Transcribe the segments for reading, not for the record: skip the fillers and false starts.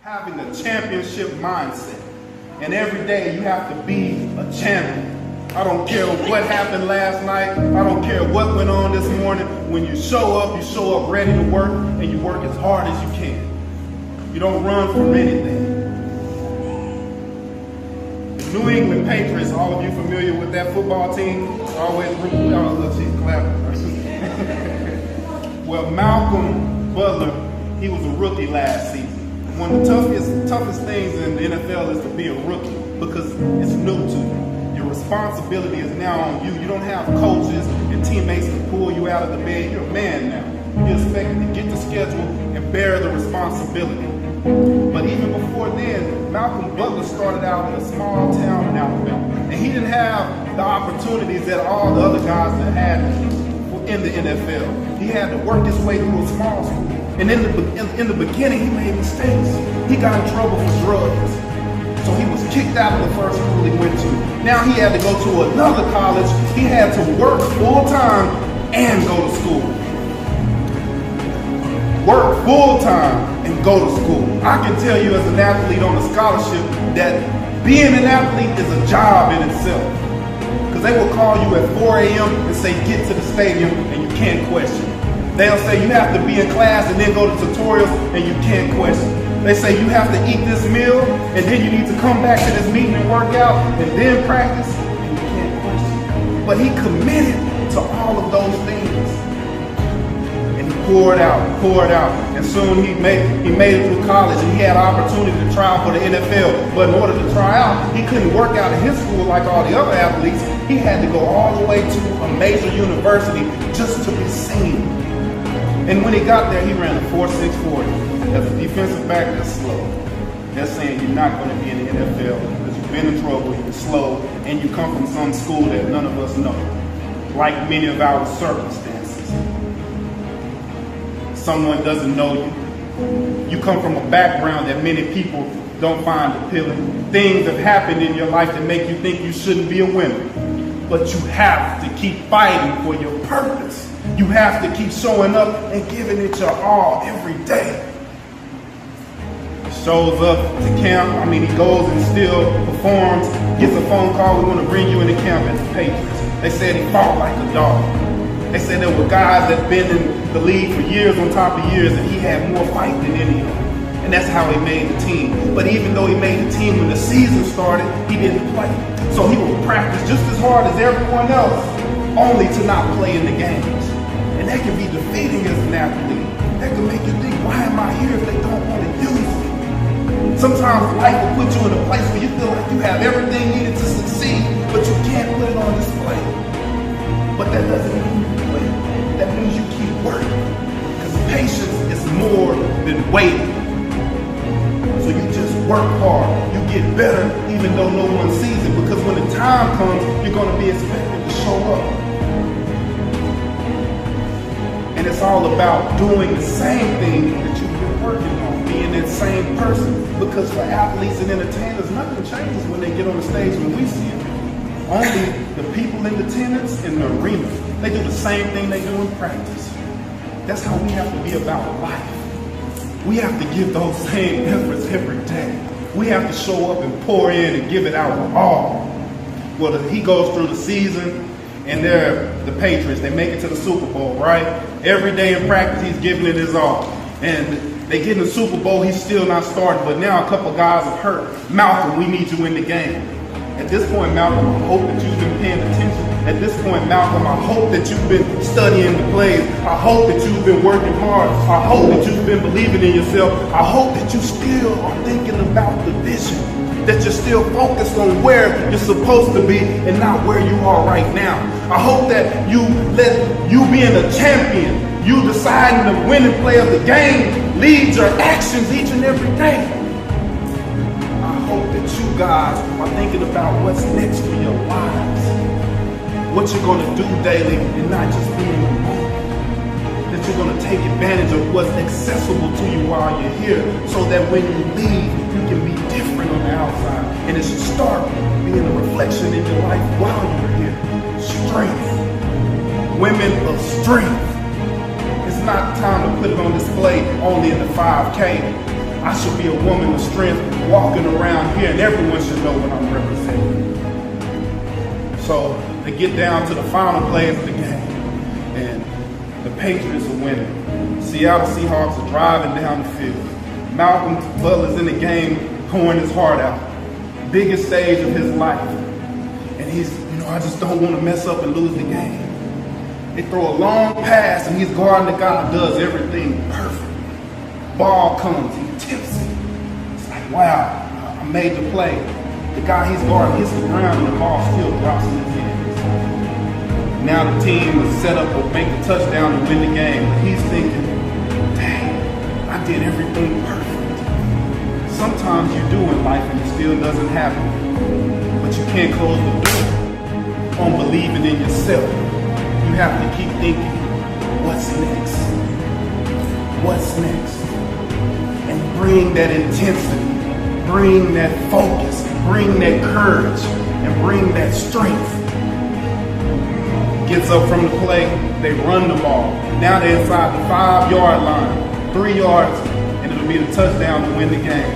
having a championship mindset. And every day you have to be a champion. I don't care what happened last night. I don't care what went on this morning. When you show up ready to work, and you work as hard as you can. You don't run from anything. The New England Patriots, all of you familiar with that football team? Always look, she's clapping. Well, Malcolm Butler, he was a rookie last season. One of the toughest things in the NFL is to be a rookie because it's new to you. Your responsibility is now on you. You don't have coaches and teammates to pull you out of the bed. You're a man now. You're expected to get the schedule and bear the responsibility. But even before then, Malcolm Butler started out in a small town in Alabama. And he didn't have the opportunities that all the other guys that had in the NFL. He had to work his way through a small school. And in the beginning, he made mistakes. He got in trouble for drugs. So he was kicked out of the first school he went to. Now he had to go to another college. He had to work full time and go to school. Work full time and go to school. I can tell you as an athlete on a scholarship that being an athlete is a job in itself. Because they will call you at 4 a.m. and say, get to the stadium, and you can't question. They'll say you have to be in class and then go to tutorials, and you can't question. They say you have to eat this meal, and then you need to come back to this meeting and work out, and then practice, and you can't question. But he committed to all of those things. And he poured out, and soon he made it through college, and he had an opportunity to try out for the NFL. But in order to try out, he couldn't work out at his school like all the other athletes. He had to go all the way to a major university just to be seen. And when he got there, he ran a 4.640. As a defensive back, that's slow. They're saying you're not going to be in the NFL because you've been in trouble, you're slow, and you come from some school that none of us know, like many of our circumstances. Someone doesn't know you. You come from a background that many people don't find appealing. Things have happened in your life that make you think you shouldn't be a winner. But you have to keep fighting for your purpose. You have to keep showing up and giving it your all every day. He shows up to camp. He goes and still performs, gets a phone call, we want to bring you into camp at the Patriots. They said he fought like a dog. They said there were guys that had been in the league for years on top of years, and he had more fight than any of them. And that's how he made the team. But even though he made the team when the season started, he didn't play. So he would practice just as hard as everyone else, only to not play in the games. And that can be defeating as an athlete. That can make you think, why am I here if they don't want to use me? Sometimes life will put you in a place where you feel like you have everything needed to succeed, but you can't put it on display. But that doesn't mean you quit. That means you keep working. Because patience is more than waiting. So you just work hard. You get better even though no one sees it. Because when the time comes, you're going to be expected to show up. And it's all about doing the same thing that you've been working on, being that same person. Because for athletes and entertainers, nothing changes when they get on the stage when we see it. Only the people in attendance in the arena, they do the same thing they do in practice. That's how we have to be about life. We have to give those same efforts every day. We have to show up and pour in and give it our all. Well, he goes through the season, and they're the Patriots. They make it to the Super Bowl, right? Every day in practice, he's giving it his all. And they get in the Super Bowl, he's still not starting, but now a couple guys are hurt. Malcolm, we need you in the game. At this point, Malcolm, I hope that you've been paying attention. At this point, Malcolm, I hope that you've been studying the plays. I hope that you've been working hard. I hope that you've been believing in yourself. I hope that you still are thinking about the vision, that you're still focused on where you're supposed to be and not where you are right now. I hope that you let you being a champion, you deciding the winning play of the game, lead your actions each and every day. I hope that you guys are thinking about what's next for your lives, what you're going to do daily and not just be in the moment. That you're going to take advantage of what's accessible to you while you're here so that when you leave, you can be different on the outside. And it should start being a reflection in your life while you're here. Strength. Women of strength. It's not time to put it on display only in the 5K. I should be a woman of strength walking around here, and everyone should know what I'm representing. So they get down to the final plays of the game, and the Patriots are winning. Seattle Seahawks are driving down the field. Malcolm Butler's in the game, pouring his heart out. Biggest stage of his life. And he's, I just don't want to mess up and lose the game. They throw a long pass, and he's guarding the guy who does everything perfect. Ball comes, he tips it. It's like, wow, I made the play. The guy he's guarding hits the ground, and the ball still drops in his hands. Now the team is set up to make the touchdown to win the game. But he's thinking, dang, I did everything perfect. Sometimes you do in life and it still doesn't happen. But you can't close the door on believing in yourself. You have to keep thinking, what's next? What's next? And bring that intensity, bring that focus, bring that courage, and bring that strength. Gets up from the play, they run the ball. Now they're inside the 5-yard line, 3 yards, and it'll be the touchdown to win the game.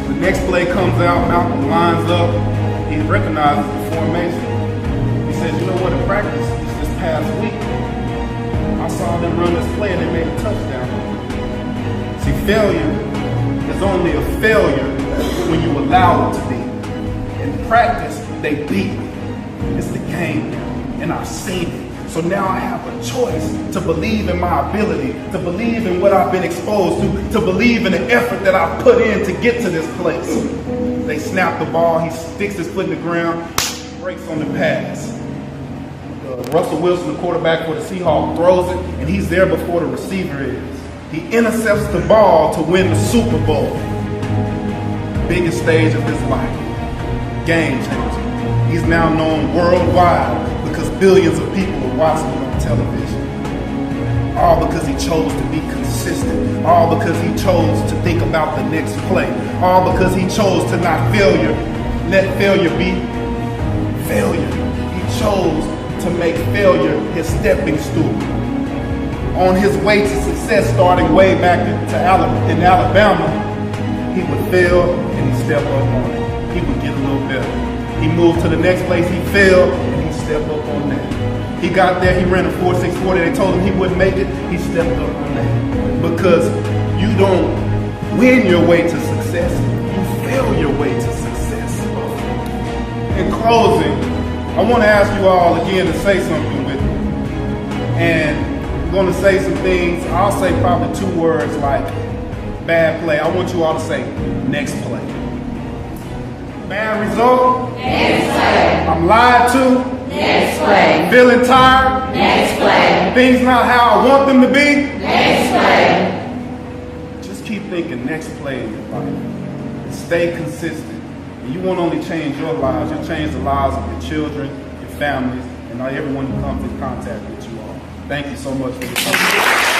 The next play comes out, Malcolm lines up, he recognizes the formation. He says, you know what, in practice this past week, I saw them run this play and they made a touchdown. See, failure is only a failure when you allow it to be. In practice, they beat me. It's the game, and I've seen it. So now I have a choice to believe in my ability, to believe in what I've been exposed to believe in the effort that I've put in to get to this place. They snap the ball, he sticks his foot in the ground, breaks on the pass. Russell Wilson, the quarterback for the Seahawks, throws it, and he's there before the receiver is. He intercepts the ball to win the Super Bowl. Biggest stage of his life. Game changer. He's now known worldwide because billions of people are watching him on television. All because he chose to be consistent. All because he chose to think about the next play. All because he chose to not let failure be failure. He chose to make failure his stepping stool. On his way to success, starting way back in Alabama, he would fail and he'd step up on it. He would get a little better. He moved to the next place, he failed, and he stepped up on that. He got there, he ran a 4.640, they told him he wouldn't make it, he stepped up on that. Because you don't win your way to success, you fail your way to success. In closing, I want to ask you all again to say something with me. And I'm going to say some things, I'll say probably 2 words like bad play. I want you all to say next play. Bad result. Next play. I'm lied to. Next play. Feeling tired. Next play. Things not how I want them to be. Next play. Just keep thinking next play in your life. And stay consistent. And you won't only change your lives, you'll change the lives of your children, your families, and everyone who comes in contact with you all. Thank you so much for your time.